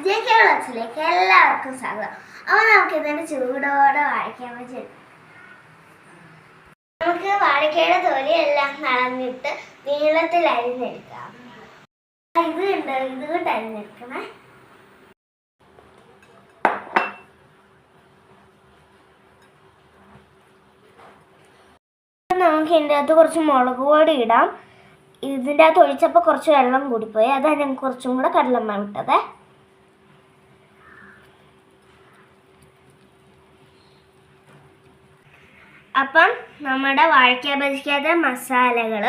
ജെകെളച്ചിലേക്ക് എല്ലാവർക്കും സ്വാഗതം. അപ്പോൾ നമുക്ക് ഇതിൻ്റെ ചൂടോടെ വാഴയ്ക്കാൻ പറ്റും. നമുക്ക് വാഴയ്ക്കയുടെ തൊലിയെല്ലാം കളഞ്ഞിട്ട് നീളത്തിൽ അരിഞ്ഞെടുക്കാം. ഇത് കൊണ്ട് അരിഞ്ഞെടുക്കണേ. നമുക്ക് ഇതിൻ്റെ അകത്ത് കുറച്ച് മുളക് പൊടി ഇടാം. ഇതിൻ്റെ അകത്ത് ഒഴിച്ചപ്പോൾ കുറച്ച് വെള്ളം കൂടിപ്പോയി, അതാണ് ഞാൻ കുറച്ചും കൂടെ കടലമ്മ വിട്ടത്. അപ്പം നമ്മുടെ വാഴയ്ക്ക ബജിക്കാത്ത മസാലകൾ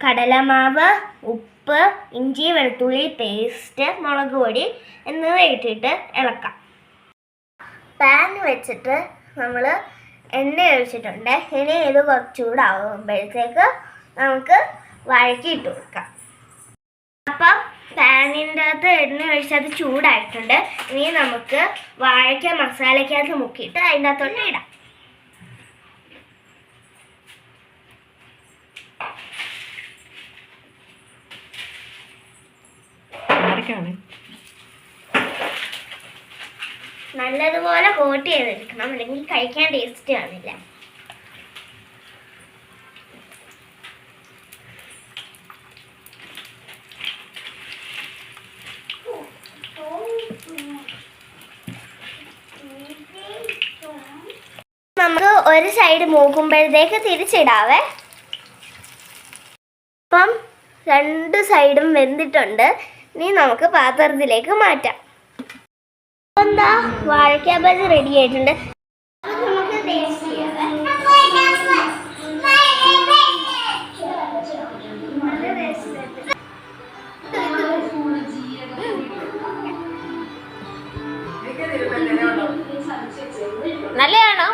കടലമാവ്, ഉപ്പ്, ഇഞ്ചി വെളുത്തുള്ളി പേസ്റ്റ്, മുളക് പൊടി എന്നിവ ഇട്ടിട്ട് ഇളക്കാം. പാൻ വെച്ചിട്ട് നമ്മൾ എണ്ണ ഒഴിച്ചിട്ടുണ്ട്. ഇനി ഇത് കുറച്ചുകൂടാകുമ്പോഴത്തേക്ക് നമുക്ക് വാഴയ്ക്ക ഇട്ട് കൊടുക്കാം. അപ്പം പാനിൻ്റെ അകത്ത് എണ്ണ ഒഴിച്ചത് ചൂടായിട്ടുണ്ട്. ഇനി നമുക്ക് വാഴയ്ക്ക മസാലയ്ക്കകത്ത് മുക്കിയിട്ട് അതിൻ്റെ അകത്തോട്ട് ഇടാം. നല്ലതുപോലെ കോട്ട് ചെയ്തെടുക്കണം, അല്ലെങ്കിൽ കഴിക്കാൻ ടേസ്റ്റ് കാണില്ല. നമുക്ക് ഒരു സൈഡ് മൂക്കുമ്പോഴത്തേക്ക് തിരിച്ചിടാവേ. അപ്പം രണ്ട് സൈഡും വെന്തിട്ടുണ്ട്. ഇനി നമുക്ക് പാത്രത്തിലേക്ക് മാറ്റാം. എന്താ വാഴയ്ക്ക ബജി റെഡി ആയിട്ടുണ്ട്. നമുക്ക് ടേസ്റ്റ് ചെയ്യാവേ. നല്ലതാണോ?